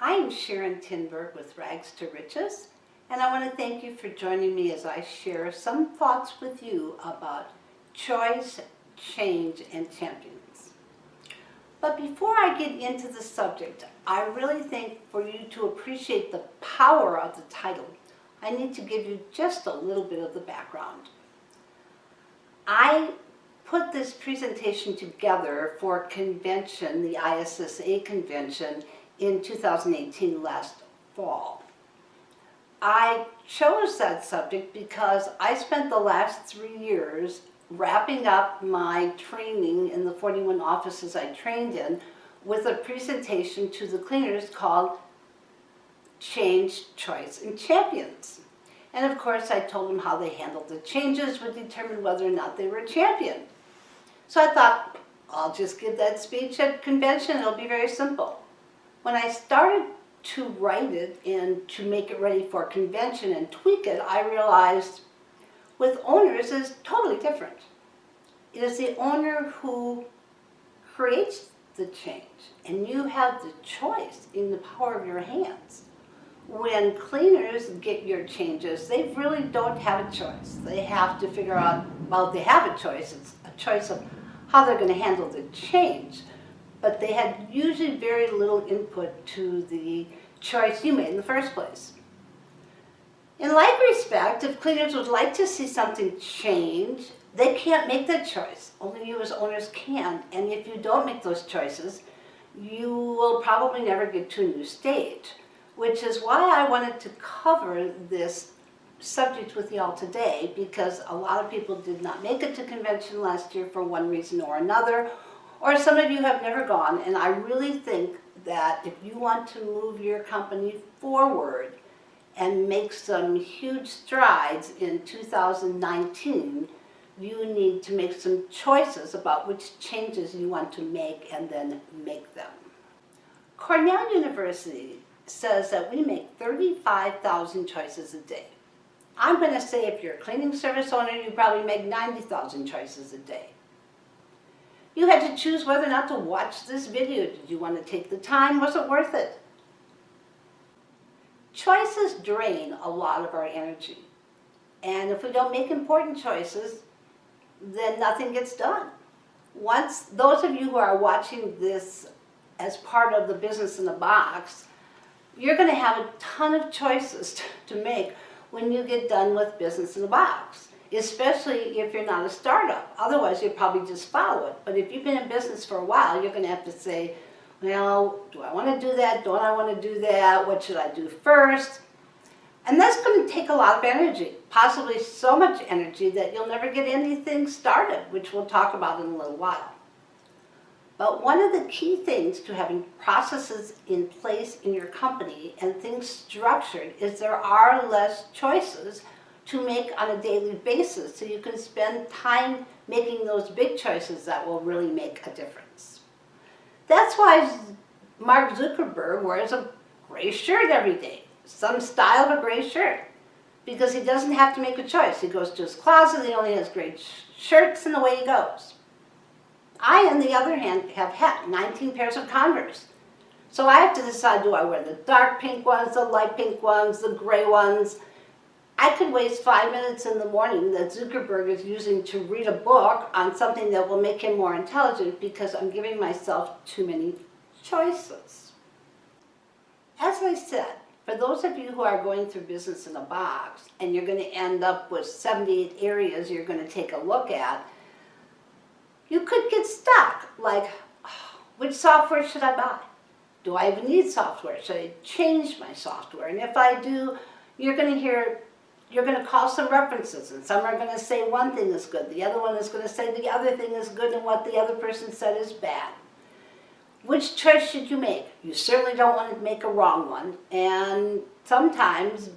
I am Sharon Tinberg with Rags to Riches, and I want to thank you for joining me as I share some thoughts with you about choice, change, and champions. But before I get into the subject, I really think for you to appreciate the power of the title, I need to give you just a little bit of the background. I put this presentation together for a convention, the ISSA convention, in 2018 last fall. I chose that subject because I spent the last 3 years wrapping up my training in the 41 offices I trained in with a presentation to the cleaners called Change, Choice, and Champions. And of course I told them how they handled the changes would determine whether or not they were a champion. So I thought, I'll just give that speech at convention, it'll be very simple. When I started to write it and to make it ready for convention and tweak it, I realized with owners it's totally different. It is the owner who creates the change, and you have the choice in the power of your hands. When cleaners get your changes, they really don't have a choice. They have to figure out, well, they have a choice. It's a choice of how they're going to handle the change. But they had usually very little input to the choice you made in the first place. In like respect, if cleaners would like to see something change, they can't make that choice. Only you as owners can. And if you don't make those choices, you will probably never get to a new stage. Which is why I wanted to cover this subject with y'all today, because a lot of people did not make it to convention last year for one reason or another, or some of you have never gone, and I really think that if you want to move your company forward and make some huge strides in 2019, you need to make some choices about which changes you want to make and then make them. Cornell University says that we make 35,000 choices a day. I'm going to say if you're a cleaning service owner, you probably make 90,000 choices a day. You had to choose whether or not to watch this video. Did you want to take the time? Was it worth it? Choices drain a lot of our energy. And if we don't make important choices, then nothing gets done. Once, those of you who are watching this as part of the Business in a Box, you're going to have a ton of choices to make when you get done with Business in a Box, especially if you're not a startup. Otherwise, you'll probably just follow it. But if you've been in business for a while, you're going to have to say, well, do I want to do that? Don't I want to do that? What should I do first? And that's going to take a lot of energy, possibly so much energy that you'll never get anything started, which we'll talk about in a little while. But one of the key things to having processes in place in your company and things structured is there are less choices to make on a daily basis, so you can spend time making those big choices that will really make a difference. That's why Mark Zuckerberg wears a gray shirt every day, some style of a gray shirt, because he doesn't have to make a choice. He goes to his closet, he only has gray shirts, and away he goes. I, on the other hand, have had 19 pairs of Converse. So I have to decide, do I wear the dark pink ones, the light pink ones, the gray ones? I could waste 5 minutes in the morning that Zuckerberg is using to read a book on something that will make him more intelligent because I'm giving myself too many choices. As I said, for those of you who are going through Business in a Box and you're going to end up with 78 areas you're going to take a look at, you could get stuck, like, oh, which software should I buy? Do I even need software? Should I change my software? And if I do, you're going to call some references, and some are going to say one thing is good, the other one is going to say the other thing is good, and what the other person said is bad. Which choice should you make? You certainly don't want to make a wrong one, and sometimes,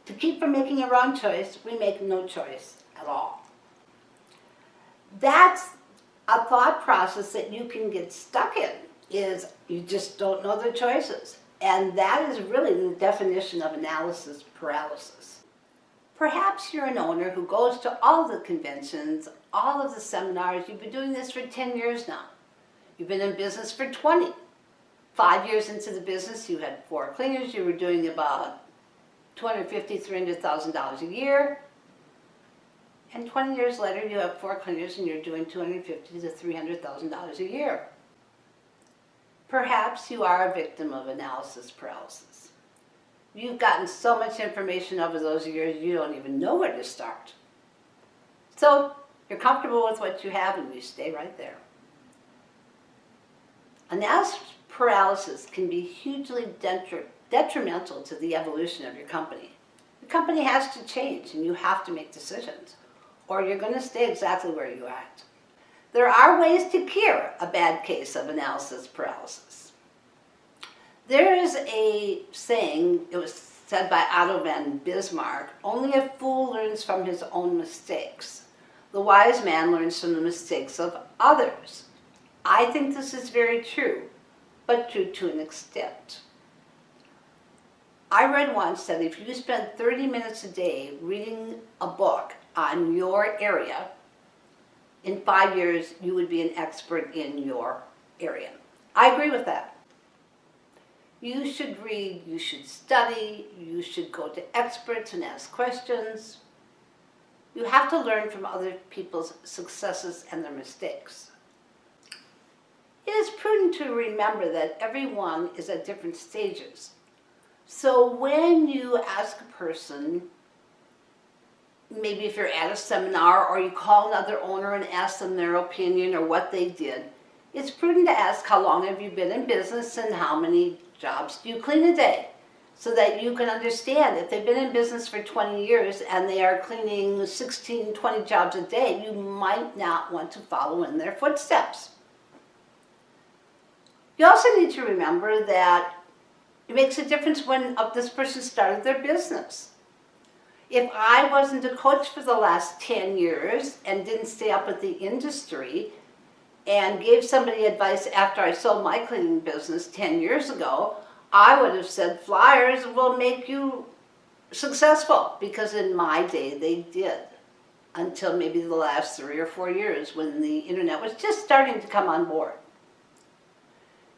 to keep from making a wrong choice, we make no choice at all. That's a thought process that you can get stuck in, is you just don't know the choices. And that is really the definition of analysis paralysis. Perhaps you're an owner who goes to all the conventions, all of the seminars. You've been doing this for 10 years now. You've been in business for 20. 5 years into the business, you had 4 cleaners, you were doing about $250,000, $300,000 a year. And 20 years later, you have 4 cleaners and you're doing $250,000 to $300,000 a year. Perhaps you are a victim of analysis paralysis. You've gotten so much information over those years, you don't even know where to start. So you're comfortable with what you have and you stay right there. Analysis paralysis can be hugely detrimental to the evolution of your company. The company has to change and you have to make decisions, or you're going to stay exactly where you're at. There are ways to cure a bad case of analysis paralysis. There is a saying, it was said by Otto von Bismarck, only a fool learns from his own mistakes. The wise man learns from the mistakes of others. I think this is very true, but true to an extent. I read once that if you spend 30 minutes a day reading a book on your area, in 5 years you would be an expert in your area. I agree with that. You should read, you should study, you should go to experts and ask questions. You have to learn from other people's successes and their mistakes. It is prudent to remember that everyone is at different stages. So when you ask a person, maybe if you're at a seminar or you call another owner and ask them their opinion or what they did, it's prudent to ask how long have you been in business and how many jobs do you clean a day, so that you can understand if they've been in business for 20 years and they are cleaning 16, 20 jobs a day, you might not want to follow in their footsteps. You also need to remember that it makes a difference when this person started their business. If I wasn't a coach for the last 10 years and didn't stay up with the industry and gave somebody advice after I sold my cleaning business 10 years ago, I would have said flyers will make you successful, because in my day they did, until maybe the last 3 or 4 years when the internet was just starting to come on board.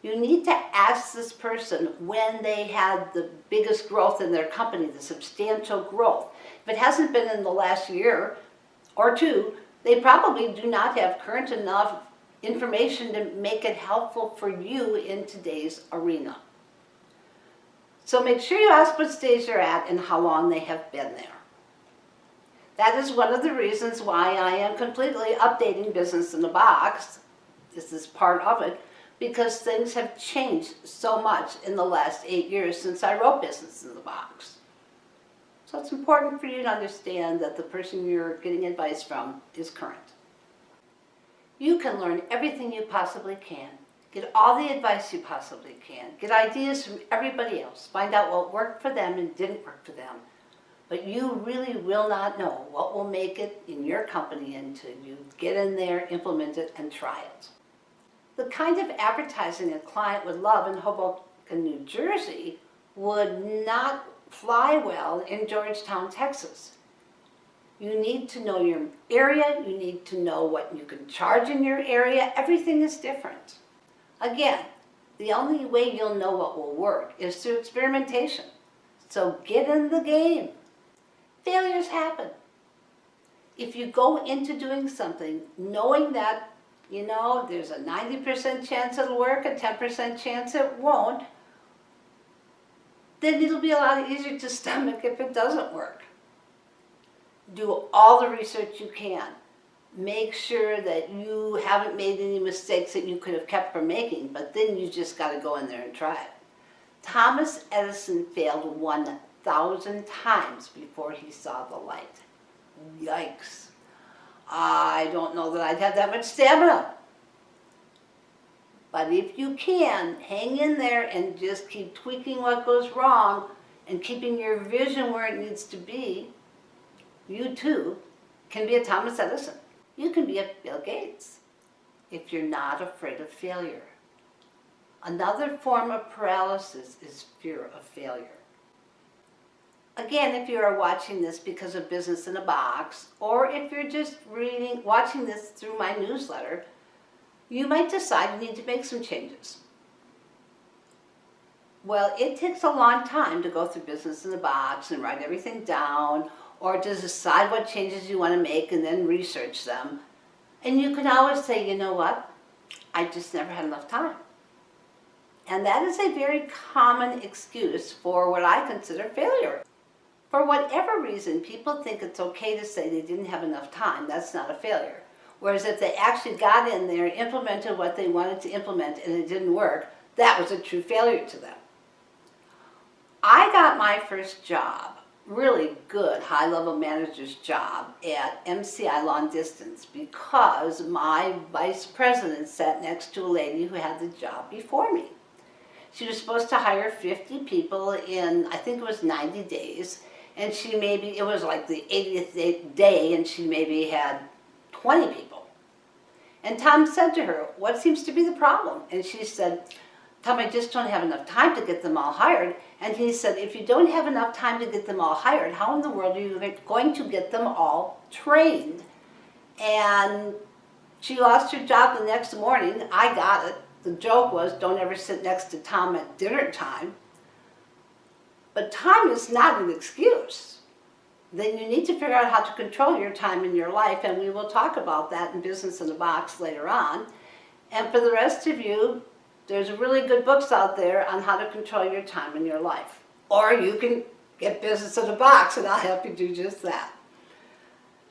You need to ask this person when they had the biggest growth in their company, the substantial growth. If it hasn't been in the last year or 2, they probably do not have current enough information to make it helpful for you in today's arena. So make sure you ask what stage they're at and how long they have been there. That is one of the reasons why I am completely updating Business in a Box. This is part of it, because things have changed so much in the last 8 years since I wrote Business in the Box. So it's important for you to understand that the person you're getting advice from is current. You can learn everything you possibly can, get all the advice you possibly can, get ideas from everybody else, find out what worked for them and didn't work for them. But you really will not know what will make it in your company until you get in there, implement it, and try it. The kind of advertising a client would love in Hoboken, New Jersey would not fly well in Georgetown, Texas. You need to know your area, you need to know what you can charge in your area. Everything is different. Again, the only way you'll know what will work is through experimentation. So get in the game. Failures happen. If you go into doing something knowing that, there's a 90% chance it'll work, a 10% chance it won't, then it'll be a lot easier to stomach if it doesn't work. Do all the research you can. Make sure that you haven't made any mistakes that you could have kept from making, but then you just got to go in there and try it. Thomas Edison failed 1,000 times before he saw the light. Yikes. I don't know that I'd have that much stamina. But if you can, hang in there and just keep tweaking what goes wrong and keeping your vision where it needs to be, you too can be a Thomas Edison. You can be a Bill Gates if you're not afraid of failure. Another form of paralysis is fear of failure. Again, if you are watching this because of Business in a Box, or if you're just watching this through my newsletter, you might decide you need to make some changes. Well, it takes a long time to go through Business in a Box and write everything down, or to decide what changes you want to make and then research them. And you can always say, you know what, I just never had enough time. And that is a very common excuse for what I consider failure. For whatever reason, people think it's okay to say they didn't have enough time. That's not a failure. Whereas if they actually got in there, implemented what they wanted to implement, and it didn't work, that was a true failure to them. I got my first job, really good high-level manager's job at MCI Long Distance, because my vice president sat next to a lady who had the job before me. She was supposed to hire 50 people in, I think it was 90 days, and it was like the 80th day, and she maybe had 20 people. And Tom said to her, "What seems to be the problem?" And she said, "Tom, I just don't have enough time to get them all hired." And he said, "If you don't have enough time to get them all hired, how in the world are you going to get them all trained?" And she lost her job the next morning. I got it. The joke was, don't ever sit next to Tom at dinner time. But time is not an excuse. Then you need to figure out how to control your time in your life, and we will talk about that in Business in a Box later on. And for the rest of you, there's really good books out there on how to control your time in your life. Or you can get Business in a Box, and I'll help you do just that.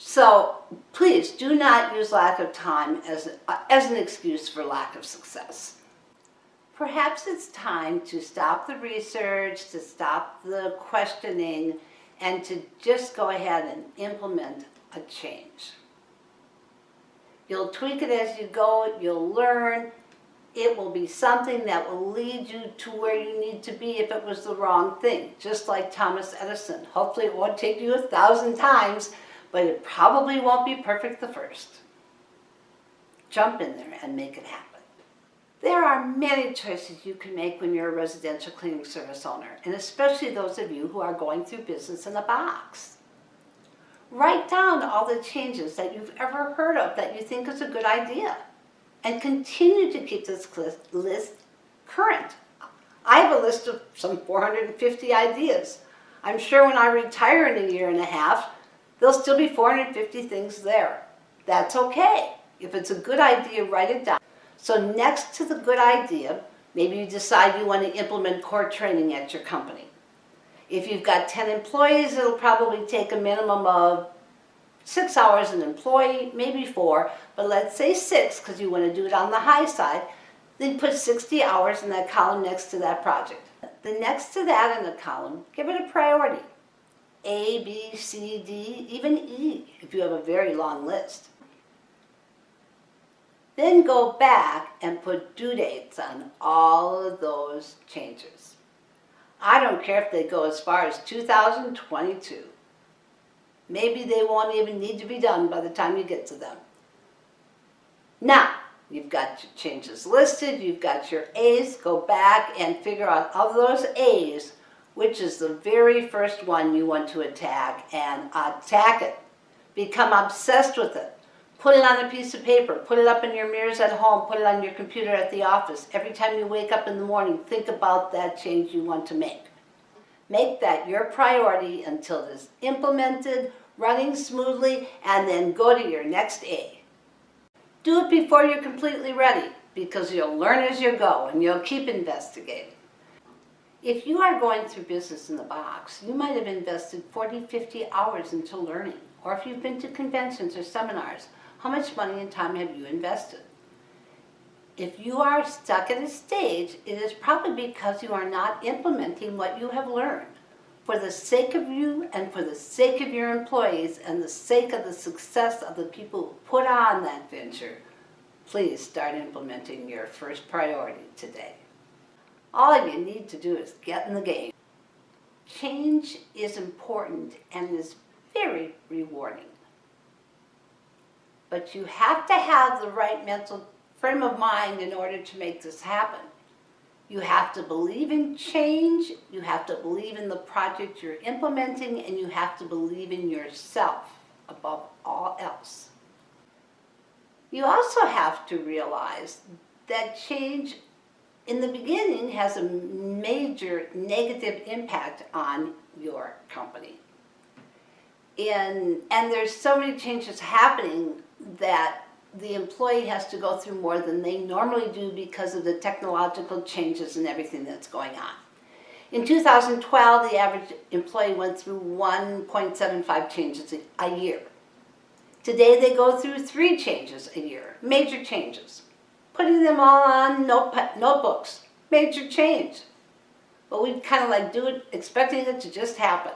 So please do not use lack of time as an excuse for lack of success. Perhaps it's time to stop the research, to stop the questioning, and to just go ahead and implement a change. You'll tweak it as you go, you'll learn. It will be something that will lead you to where you need to be if it was the wrong thing, just like Thomas Edison. Hopefully it won't take you 1,000 times, but it probably won't be perfect the first. Jump in there and make it happen. There are many choices you can make when you're a residential cleaning service owner, and especially those of you who are going through Business in a Box. Write down all the changes that you've ever heard of that you think is a good idea, and continue to keep this list current. I have a list of some 450 ideas. I'm sure when I retire in a year and a half, there'll still be 450 things there. That's okay. If it's a good idea, write it down. So next to the good idea, maybe you decide you want to implement core training at your company. If you've got 10 employees, it'll probably take a minimum of 6 hours an employee, maybe 4, but let's say 6 because you want to do it on the high side. Then put 60 hours in that column next to that project. Then next to that in the column, give it a priority. A, B, C, D, even E, if you have a very long list. Then go back and put due dates on all of those changes. I don't care if they go as far as 2022. Maybe they won't even need to be done by the time you get to them. Now, you've got your changes listed, you've got your A's, go back and figure out of those A's, which is the very first one you want to attack, and attack it. Become obsessed with it. Put it on a piece of paper, put it up in your mirrors at home, put it on your computer at the office. Every time you wake up in the morning, think about that change you want to make. Make that your priority until it is implemented, running smoothly, and then go to your next A. Do it before you're completely ready, because you'll learn as you go and you'll keep investigating. If you are going through Business in the Box, you might have invested 40, 50 hours into learning. Or if you've been to conventions or seminars, how much money and time have you invested? If you are stuck at a stage, it is probably because you are not implementing what you have learned. For the sake of you and for the sake of your employees and the sake of the success of the people who put on that venture, please start implementing your first priority today. All you need to do is get in the game. Change is important and is very rewarding. But you have to have the right mental frame of mind in order to make this happen. You have to believe in change, you have to believe in the project you're implementing, and you have to believe in yourself above all else. You also have to realize that change in the beginning has a major negative impact on your company. And there's so many changes happening that the employee has to go through more than they normally do because of the technological changes and everything that's going on. In 2012, the average employee went through 1.75 changes a year. Today they go through 3 changes a year, major changes. Putting them all on notebooks, major change. But we kind of like do it expecting it to just happen.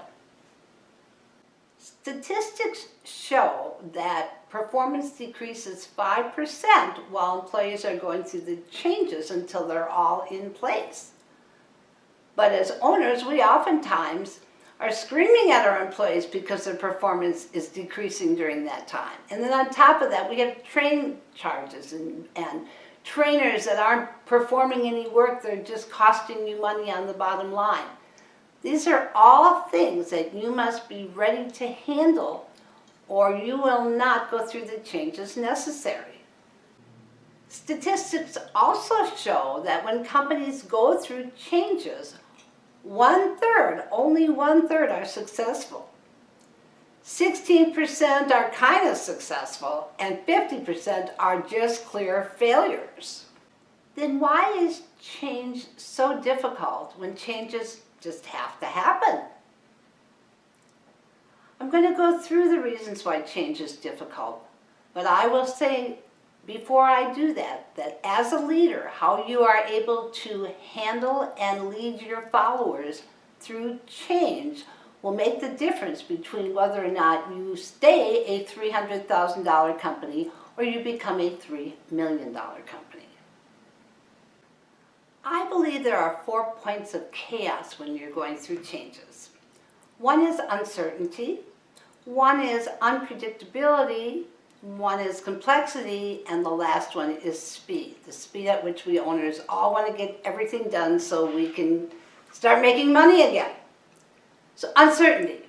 Statistics show that performance decreases 5% while employees are going through the changes until they're all in place. But as owners, we oftentimes are screaming at our employees because their performance is decreasing during that time. And then on top of that, we have training charges and trainers that aren't performing any work, they're just costing you money on the bottom line. These are all things that you must be ready to handle or you will not go through the changes necessary. Statistics also show that when companies go through changes, only one third are successful. 16% are kind of successful and 50% are just clear failures. Then why is change so difficult when changes just have to happen? I'm going to go through the reasons why change is difficult, but I will say before I do that as a leader, how you are able to handle and lead your followers through change will make the difference between whether or not you stay a $300,000 company or you become a $3 million company. I believe there are 4 points of chaos when you're going through changes. One is uncertainty, one is unpredictability, one is complexity, and the last one is speed. The speed at which we owners all want to get everything done so we can start making money again. So uncertainty.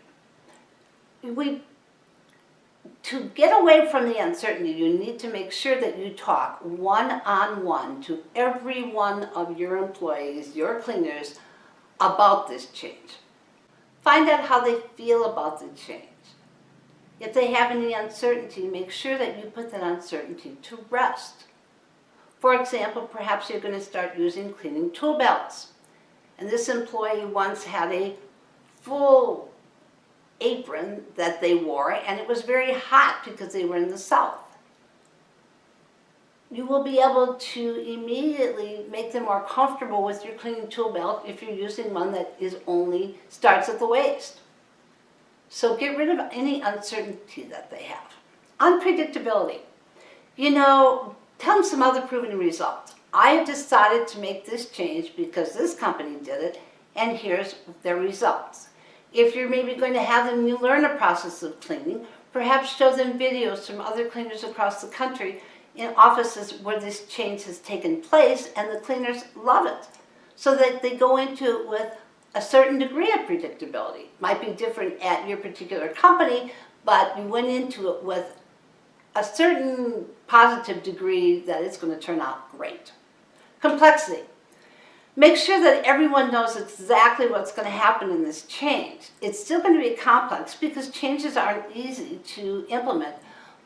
To get away from the uncertainty, you need to make sure that you talk one-on-one to every one of your employees, your cleaners, about this change. Find out how they feel about the change. If they have any uncertainty, make sure that you put that uncertainty to rest. For example, perhaps you're going to start using cleaning tool belts. And this employee once had a full apron that they wore, and it was very hot because they were in the south. You will be able to immediately make them more comfortable with your cleaning tool belt if you're using one that only starts at the waist. So get rid of any uncertainty that they have. Unpredictability. Tell them some other proven results. I have decided to make this change because this company did it, and here's their results. If you're maybe going to have them learn a process of cleaning, perhaps show them videos from other cleaners across the country in offices where this change has taken place and the cleaners love it, so that they go into it with a certain degree of predictability. Might be different at your particular company, but you went into it with a certain positive degree that it's going to turn out great. Complexity. Make sure that everyone knows exactly what's going to happen in this change. It's still going to be complex because changes aren't easy to implement,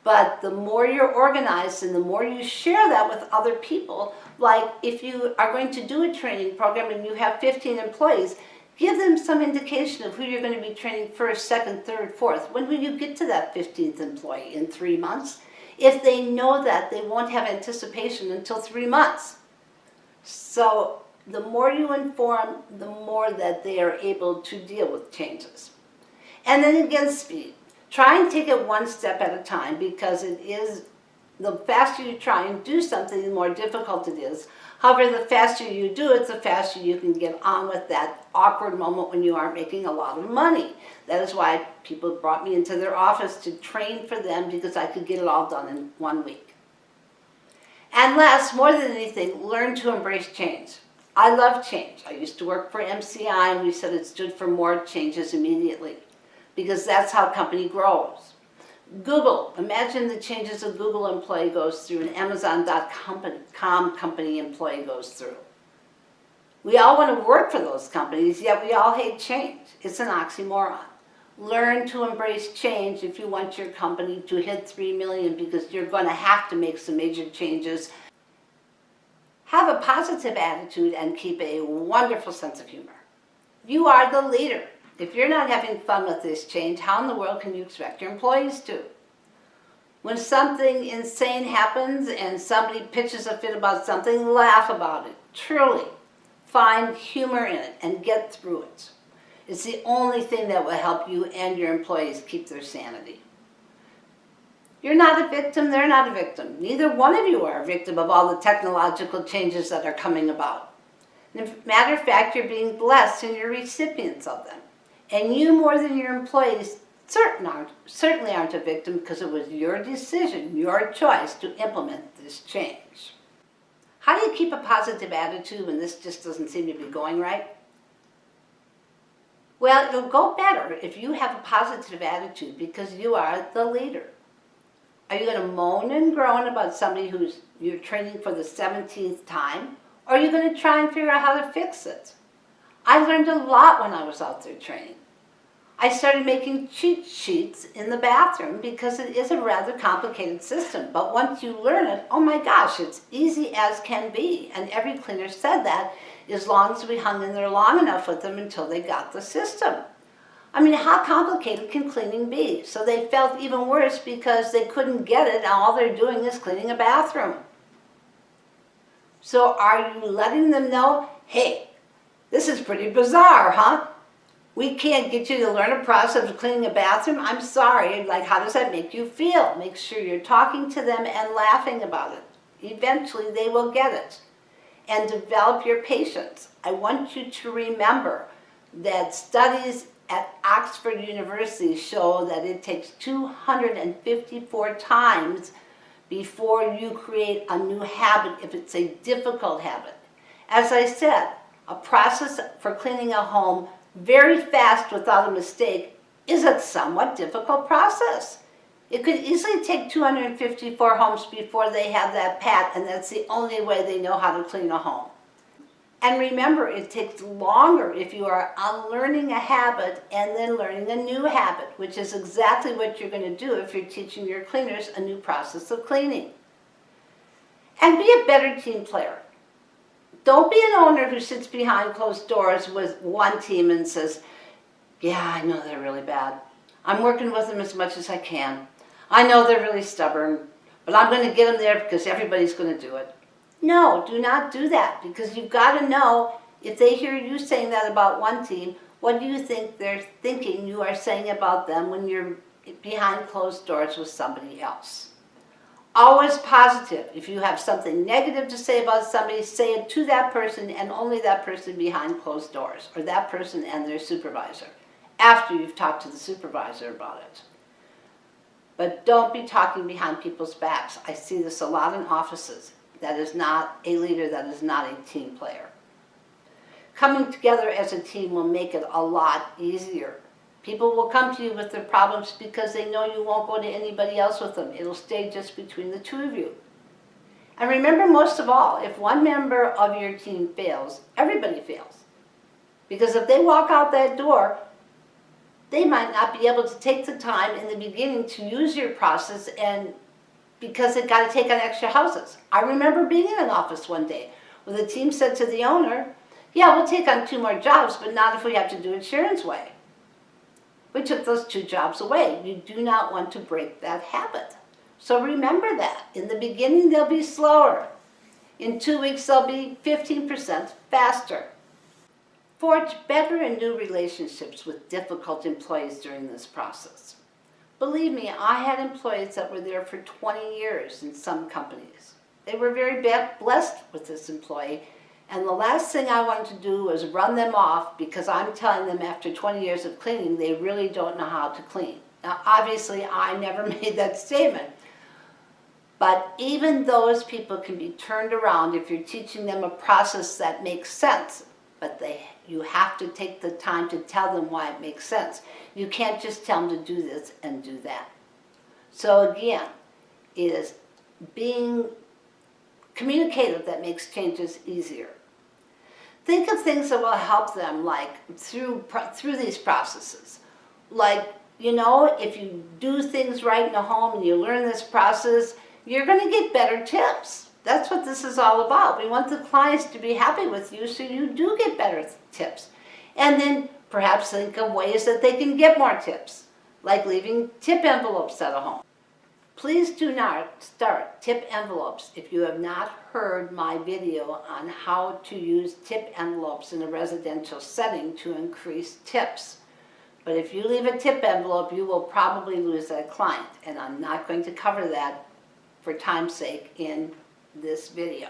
but the more you're organized and the more you share that with other people, like if you are going to do a training program and you have 15 employees, give them some indication of who you're going to be training first, second, third, fourth. When will you get to that 15th employee? In 3 months? If they know that, they won't have anticipation until 3 months. So the more you inform, the more that they are able to deal with changes. And then again, speed. Try and take it one step at a time, because the faster you try and do something, the more difficult it is. However, the faster you do it, the faster you can get on with that awkward moment when you aren't making a lot of money. That is why people brought me into their office to train for them, because I could get it all done in 1 week. And last, more than anything, learn to embrace change. I love change. I used to work for MCI, and we said it stood for more changes immediately, because that's how a company grows. Google, imagine the changes a Google employee goes through, an Amazon.com company employee goes through. We all want to work for those companies, yet we all hate change. It's an oxymoron. Learn to embrace change if you want your company to hit 3 million, because you're going to have to make some major changes. Have a positive attitude and keep a wonderful sense of humor. You are the leader. If you're not having fun with this change, how in the world can you expect your employees to? When something insane happens and somebody pitches a fit about something, laugh about it. Truly, find humor in it and get through it. It's the only thing that will help you and your employees keep their sanity. You're not a victim, they're not a victim. Neither one of you are a victim of all the technological changes that are coming about. As a matter of fact, you're being blessed and you're recipients of them. And you, more than your employees, certainly aren't a victim, because it was your decision, your choice to implement this change. How do you keep a positive attitude when this just doesn't seem to be going right? Well, it'll go better if you have a positive attitude, because you are the leader. Are you going to moan and groan about somebody who's you're training for the 17th time? Or are you going to try and figure out how to fix it? I learned a lot when I was out there training. I started making cheat sheets in the bathroom because it is a rather complicated system. But once you learn it, oh my gosh, it's easy as can be. And every cleaner said that, as long as we hung in there long enough with them until they got the system. I mean, how complicated can cleaning be? So they felt even worse because they couldn't get it and all they're doing is cleaning a bathroom. So are you letting them know, hey, this is pretty bizarre, huh? We can't get you to learn a process of cleaning a bathroom? I'm sorry, like, how does that make you feel? Make sure you're talking to them and laughing about it. Eventually they will get it. And develop your patience. I want you to remember that studies at Oxford University show that it takes 254 times before you create a new habit if it's a difficult habit. As I said, a process for cleaning a home very fast without a mistake is a somewhat difficult process. It could easily take 254 homes before they have that pat, and that's the only way they know how to clean a home. And remember, it takes longer if you are unlearning a habit and then learning a new habit, which is exactly what you're going to do if you're teaching your cleaners a new process of cleaning. And be a better team player. Don't be an owner who sits behind closed doors with one team and says, yeah, I know they're really bad. I'm working with them as much as I can. I know they're really stubborn, but I'm going to get them there because everybody's going to do it. No, do not do that, because you've got to know, if they hear you saying that about one team, what do you think they're thinking you are saying about them when you're behind closed doors with somebody else? Always positive. If you have something negative to say about somebody, say it to that person and only that person behind closed doors, or that person and their supervisor, after you've talked to the supervisor about it. But don't be talking behind people's backs. I see this a lot in offices. That is not a leader, that is not a team player. Coming together as a team will make it a lot easier. People will come to you with their problems because they know you won't go to anybody else with them. It'll stay just between the two of you. And remember, most of all, if one member of your team fails, everybody fails. Because if they walk out that door, they might not be able to take the time in the beginning to use your process, and because they've got to take on extra houses. I remember being in an office one day where the team said to the owner, yeah, we'll take on 2 more jobs, but not if we have to do it Sharon's way. We took those 2 jobs away. You do not want to break that habit. So remember that. In the beginning, they'll be slower. In 2 weeks, they'll be 15% faster. Forge better and new relationships with difficult employees during this process. Believe me, I had employees that were there for 20 years in some companies. They were very blessed with this employee, and the last thing I wanted to do was run them off because I'm telling them after 20 years of cleaning, they really don't know how to clean. Now, obviously, I never made that statement, but even those people can be turned around if you're teaching them a process that makes sense, but you have to take the time to tell them why it makes sense. You can't just tell them to do this and do that. So again, it is being communicative that makes changes easier. Think of things that will help them, like through these processes. Like, you know, if you do things right in the home and you learn this process, you're going to get better tips. That's what this is all about. We want the clients to be happy with you, so you do get better tips. And then perhaps think of ways that they can get more tips, like leaving tip envelopes at a home. Please do not start tip envelopes if you have not heard my video on how to use tip envelopes in a residential setting to increase tips. But if you leave a tip envelope, you will probably lose that client, and I'm not going to cover that for time's sake in this video.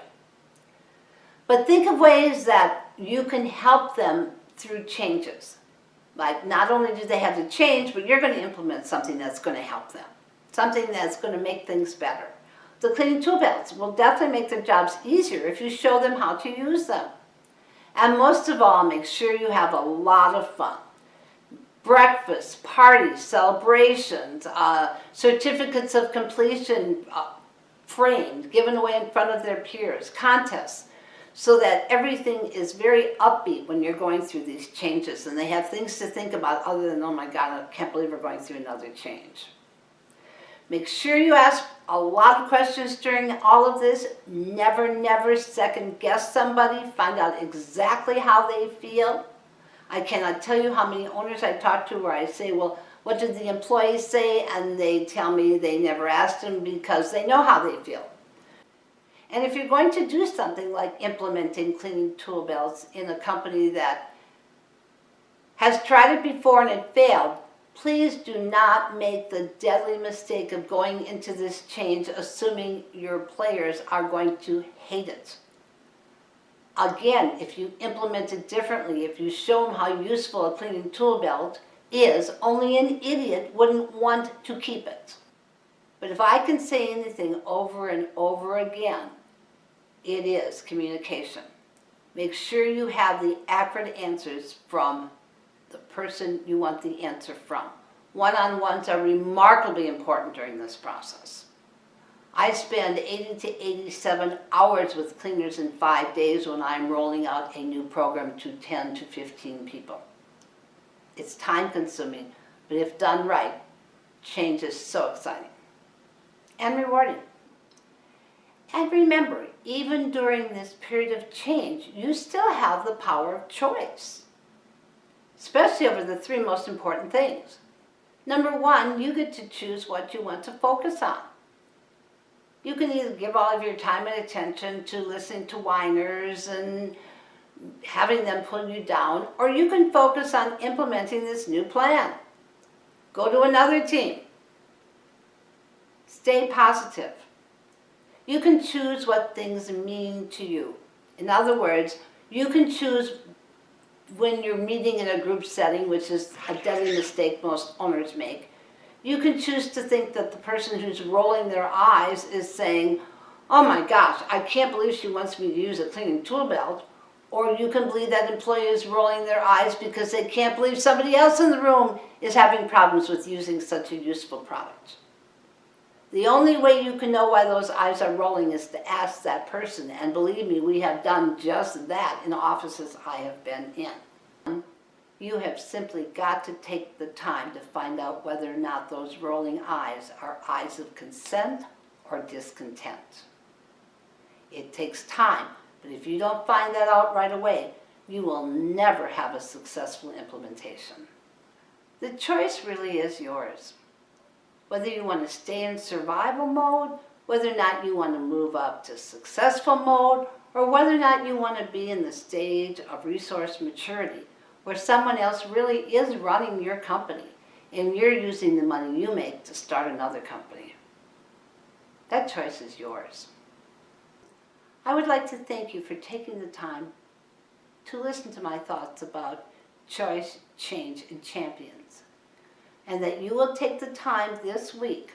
But think of ways that you can help them through changes. Like, not only do they have to change, but you're going to implement something that's going to help them. Something that's going to make things better. The cleaning tool belts will definitely make their jobs easier if you show them how to use them. And most of all, make sure you have a lot of fun. Breakfasts, parties, celebrations, certificates of completion framed, given away in front of their peers, contests, so that everything is very upbeat when you're going through these changes and they have things to think about other than, oh my God, I can't believe we're going through another change. Make sure you ask a lot of questions during all of this. Never second guess somebody. Find out exactly how they feel. I cannot tell you how many owners I talk to where I say, well, what did the employees say? And they tell me they never asked them because they know how they feel. And if you're going to do something like implementing cleaning tool belts in a company that has tried it before and it failed, please do not make the deadly mistake of going into this change assuming your players are going to hate it. Again, if you implement it differently, if you show them how useful a cleaning tool belt is, only an idiot wouldn't want to keep it. But if I can say anything over and over again, it is communication. Make sure you have the accurate answers from the person you want the answer from. One-on-ones are remarkably important during this process. I spend 80 to 87 hours with cleaners in 5 days when I'm rolling out a new program to 10 to 15 people. It's time consuming, but if done right, change is so exciting and rewarding. And remember, even during this period of change, you still have the power of choice, especially over the 3 most important things. Number 1, you get to choose what you want to focus on. You can either give all of your time and attention to listening to whiners and having them pull you down, or you can focus on implementing this new plan. Go to another team. Stay positive. You can choose what things mean to you. In other words, you can choose when you're meeting in a group setting, which is a deadly mistake most owners make. You can choose to think that the person who's rolling their eyes is saying, oh my gosh, I can't believe she wants me to use a cleaning tool belt. Or you can believe that employee is rolling their eyes because they can't believe somebody else in the room is having problems with using such a useful product. The only way you can know why those eyes are rolling is to ask that person. And believe me, we have done just that in offices I have been in. You have simply got to take the time to find out whether or not those rolling eyes are eyes of consent or discontent. It takes time, but if you don't find that out right away, you will never have a successful implementation. The choice really is yours. Whether you want to stay in survival mode, whether or not you want to move up to successful mode, or whether or not you want to be in the stage of resource maturity, where someone else really is running your company and you're using the money you make to start another company. That choice is yours. I would like to thank you for taking the time to listen to my thoughts about choice, change, and champions, and that you will take the time this week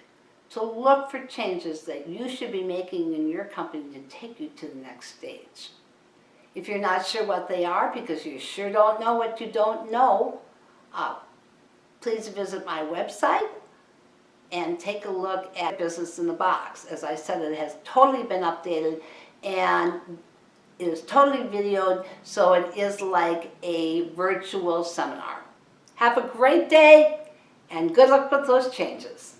to look for changes that you should be making in your company to take you to the next stage. If you're not sure what they are, because you sure don't know what you don't know, please visit my website and take a look at Business in the Box. As I said, it has totally been updated, and It is totally videoed, so it is like a virtual seminar. Have a great day, and good luck with those changes.